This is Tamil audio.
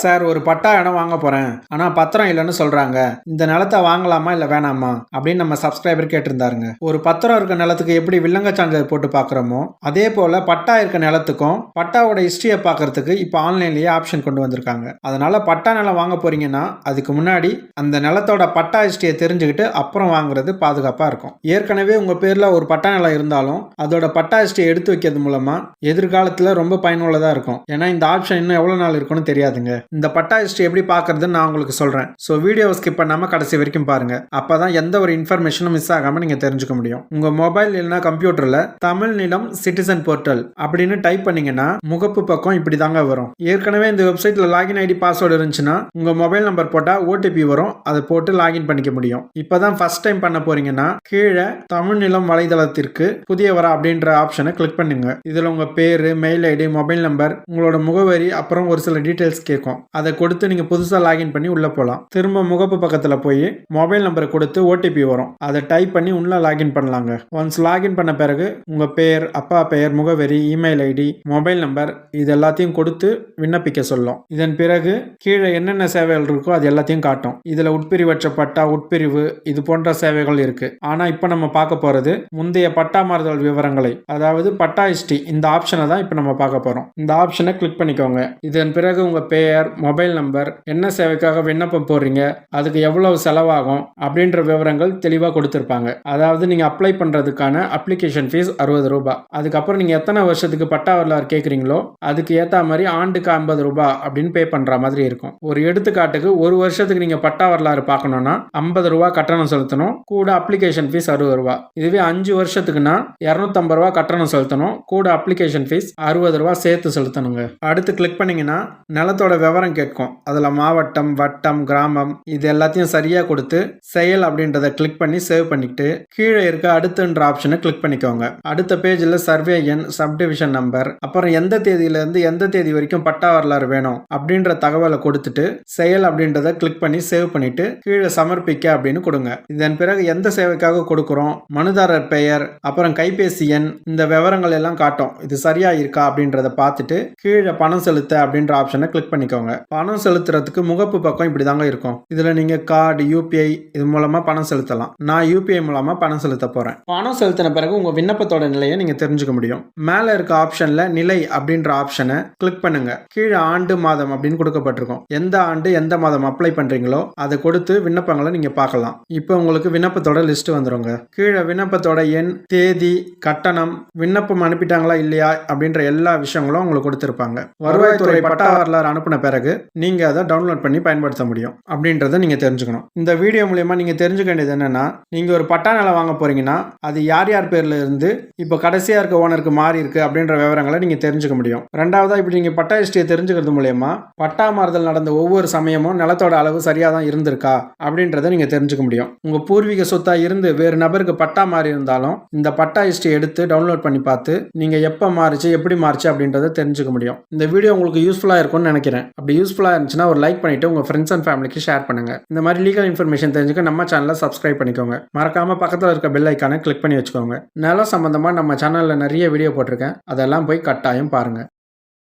சார் ஒரு பட்டா இடம் வாங்க போறேன், ஆனா பத்திரம் இல்லைன்னு சொல்றாங்க. இந்த நிலத்தை வாங்கலாமா இல்ல வேணாமா அப்படின்னு நம்ம சப்ஸ்கிரைபர் கேட்டிருந்தாருங்க. ஒரு பத்திரம் இருக்க நிலத்துக்கு எப்படி வில்லங்க சான்றிதழ் போட்டு பாக்குறோமோ அதே போல பட்டா இருக்க நிலத்துக்கும் பட்டாவோட ஹிஸ்டரியை பாக்குறதுக்கு இப்ப ஆன்லைன்லயே ஆப்ஷன் கொண்டு வந்திருக்காங்க. அதனால பட்டா நிலம் வாங்க போறீங்கன்னா அதுக்கு முன்னாடி அந்த நிலத்தோட பட்டா ஹிஸ்டரியை தெரிஞ்சுக்கிட்டு அப்புறம் வாங்குறது பாதுகாப்பா இருக்கும். ஏற்கனவே உங்க பேர்ல ஒரு பட்டா நிலம் இருந்தாலும் அதோட பட்டா ஹிஸ்டரியை எடுத்து வைக்கிறது மூலமா எதிர்காலத்துல ரொம்ப பயனுள்ளதா இருக்கும். ஏன்னா இந்த ஆப்ஷன் இன்னும் எவ்வளவு நாள் இருக்கும்னு தெரியாதுங்க. இந்த பட்டா ஹிஸ்டரி எப்படி பார்க்கறதுன்னு நான் உங்களுக்கு சொல்றேன். ஸோ வீடியோவை ஸ்கிப் பண்ணாம கடைசி வரைக்கும் பாருங்க. அப்பதான் எந்த ஒரு இன்ஃபர்மேஷனும் மிஸ் ஆகாம நீங்க தெரிஞ்சுக்க முடியும். உங்க மொபைல் இல்லைன்னா கம்ப்யூட்டர்ல தமிழ் நிலம் சிட்டிசன் போர்ட்டல் அப்படின்னு டைப் பண்ணீங்கன்னா முகப்பு பக்கம் இப்படி தாங்க வரும். ஏற்கனவே இந்த வெப்சைட்ல லாகின் ஐடி பாஸ்வேர்டு இருந்துச்சுன்னா உங்க மொபைல் நம்பர் போட்டா ஓடிபி வரும். அதை போட்டு லாகின் பண்ணிக்க முடியும். இப்பதான் ஃபர்ஸ்ட் டைம் பண்ண போறீங்கன்னா கீழே தமிழ் நிலம் வலைதளத்திற்கு புதியவரா அப்படின்ற ஆப்ஷனை கிளிக் பண்ணுங்க. இதுல உங்க பேரு, மெயில் ஐடி, மொபைல் நம்பர், உங்களோட முகவரி, அப்புறம் ஒரு சில டீடைல்ஸ் கேட்கும். அதை கொடுத்து நீங்க புதுசா லாகின் பண்ணி உள்ள போலாம். திரும்ப முகப்பு பக்கத்துல போய் மொபைல் நம்பரை கொடுத்து ஓடிபி வரும். அதை டைப் பண்ணி உள்ள லாகின் பண்ணலாங்க. ஒன்ஸ் லாகின் பண்ண பிறகு உங்க பேர், அப்பா பெயர், முகவரி, இமெயில் ஐடி, மொபைல் நம்பர் இது எல்லாத்தையும் கொடுத்து விண்ணப்பிக்க சொல்லும். இதன் பிறகு கீழே என்னென்ன சேவைகள் இருக்கோ அது எல்லாத்தையும் காட்டும். இதுல உட்பிரிவற்ற பட்டா, உட்பிரிவு இது போன்ற சேவைகள் இருக்கு. ஆனா இப்ப நம்ம பார்க்க போறது முந்தைய பட்டா மாறுதல் விவரங்களை, அதாவது பட்டா ஹிஸ்டரி. இந்த ஆப்ஷனை தான் இப்ப நம்ம பார்க்க போறோம். இந்த ஆப்ஷனை கிளிக் பண்ணிக்கோங்க. இதன் பிறகு உங்க பெயர், மொபைல் நம்பர், என்ன சேவைக்காக விண்ணப்பம் போடுறீங்க, அதுக்கு எவ்வளவு செலவாகும் அப்படின்ற விவரங்கள் தெளிவாக கொடுத்திருப்பாங்க. அதாவது நீங்க அப்ளை பண்றதுக்கான அப்ளிகேஷன் ஃபீஸ் 60 ரூபாய். அதுக்கப்புறம் நீங்க எத்தனை வருஷத்துக்கு பட்டா வரலாறு கேட்குறீங்களோ அதுக்கு ஏற்ற மாதிரி ஆண்டுக்கு 50 ரூபாய் அப்படின்னு பே பண்ற மாதிரி இருக்கும். ஒரு எடுத்துக்காட்டுக்கு ஒரு வருஷத்துக்கு நீங்க பட்டா வரலாறு பார்க்கணும்னா 50 ரூபாய் கட்டணம் செலுத்தணும், கூட அப்ளிகேஷன் ஃபீஸ் 60 ரூபாய். இதுவே 5 வருஷத்துக்குன்னா 250 ரூபாய் கட்டணம் செலுத்தணும், கூட அப்ளிகேஷன் ஃபீஸ் 60 ரூபாய் சேர்த்து செலுத்தணுங்க. அடுத்து கிளிக் பண்ணீங்கன்னா நிலத்தோட விவரம் கேட்கும். அதுல மாவட்டம், வட்டம், கிராமம் இது எல்லாத்தையும் சரியா கொடுத்து செயல் அப்படின்றத கிளிக் பண்ணி சேவ் பண்ணிட்டு கீழே இருக்க அடுத்துன்ற ஆப்ஷனை கிளிக் பண்ணிக்கோங்க. அடுத்த பேஜ்ல சர்வே எண், சப்டிவிஷன் நம்பர், அப்புறம் எந்த தேதியில இருந்து எந்த தேதி வரைக்கும் பட்டா வரலாறு வேணும் அப்படின்ற தகவலை கொடுத்துட்டு செயல் அப்படின்றத கிளிக் பண்ணி சேவ் பண்ணிட்டு கீழே சமர்ப்பிக்க அப்படின்னு கொடுங்க. இதன் பிறகு எந்த சேவைக்காக கொடுக்கிறோம், மனுதாரர் பெயர், அப்புறம் கைபேசி எண் இந்த விவரங்கள் எல்லாம் காட்டும். இது சரியா இருக்கா அப்படின்றத பார்த்துட்டு கீழே பணம் செலுத்த அப்படின்ற ஆப்ஷனை கிளிக் பண்ணிக்கோங்க. பணம் செலுத்துறதுக்கு முகப்பு பக்கம் இப்படி தாங்க இருக்கும். இதுல நீங்க கார்டு, யூபிஐ இது மூலமா பணம் செலுத்தலாம். நான் யூபிஐ மூலமா பணம் செலுத்த போறேன். பணம் செலுத்தின பிறகு உங்க விண்ணப்பத்தோட நிலையை நீங்க தெரிஞ்சுக்க முடியும். மேல இருக்க ஆப்ஷன்ல நிலை அப்படின்ற ஆப்ஷனை கிளிக் பண்ணுங்க. கீழே ஆண்டு, மாதம் அப்படின்னு கொடுக்கப்பட்டிருக்கும். எந்த ஆண்டு எந்த மாதம் அப்ளை பண்றீங்களோ அதை கொடுத்து விண்ணப்பங்களை நீங்க பார்க்கலாம். இப்போ உங்களுக்கு விண்ணப்பத்தோட லிஸ்ட் வந்துருங்க. கீழே விண்ணப்பத்தோட எண், தேதி, கட்டணம், விண்ணப்பம் அனுப்பிட்டாங்களா இல்லையா அப்படின்ற எல்லா விஷயங்களும் உங்களுக்கு கொடுத்திருப்பாங்க. வருவாய்த்துறை பட்டா வரலாறு அனுப்பின பிறகு நீங்க அதை டவுன்லோட் பண்ணி பயன்படுத்த முடியும் அப்படின்றத நீங்க தெரிஞ்சுக்கணும். இந்த வீடியோ மூலமா நீங்க தெரிஞ்சுக்க வேண்டியது என்னன்னா, நீங்க ஒரு பட்டா நிலம் வாங்க போறீங்கன்னா அது யார் யார் பேர்ல இருந்து இப்போ கடைசியா இருக்க ஓனருக்கு மாறி இருக்கு அப்படின்ற விவரங்களை நீங்க தெரிஞ்சுக்க முடியும். ரெண்டாவதா இப்படி நீங்க பட்டா ஹிஸ்டரியை தெரிஞ்சுக்கிறது மூலமா பட்டா மாறுதல் நடந்த ஒவ்வொரு சமயமும் நிலத்தோட அளவு சரியா தான் இருந்திருக்கா அப்படின்றத நீங்க தெரிஞ்சுக்க முடியும். உங்க பூர்வீக சொத்தா இருந்து வேறு நபருக்கு பட்டா மாறி இருந்தாலும் இந்த பட்டா ஹிஸ்டரி எடுத்து டவுன்லோட் பண்ணி பார்த்து நீங்க எப்ப மாறிச்சு, எப்படி மாறிச்சு அப்படின்றத தெரிஞ்சுக்க முடியும். இந்த வீடியோ உங்களுக்கு யூஸ்ஃபுல்லா இருக்கும்னு நினைக்கிறேன். அப்படி யூஸ்ஃபுல்லா இருந்துச்சுன்னா ஒரு லைக் பண்ணிட்டு உங்க ஃப்ரெண்ட்ஸ் அண்ட் ஃபேமிலிக்கு ஷேர் பண்ணுங்க. இந்த மாதிரி லீகல் இன்ஃபர்மேஷன் தெரிஞ்சுக்க நம்ம சேனலை சப்ஸ்கிரைப் பண்ணிக்கோங்க. மறக்காம பக்கத்தில் இருக்க பெல் ஐக்கானை கிளிக் பண்ணி வச்சுக்கோங்க. நிலம் சம்பந்தமா நம்ம சேனல்ல நிறைய வீடியோ போட்டிருக்கேன். அதெல்லாம் போய் கட்டாயம் பாருங்க.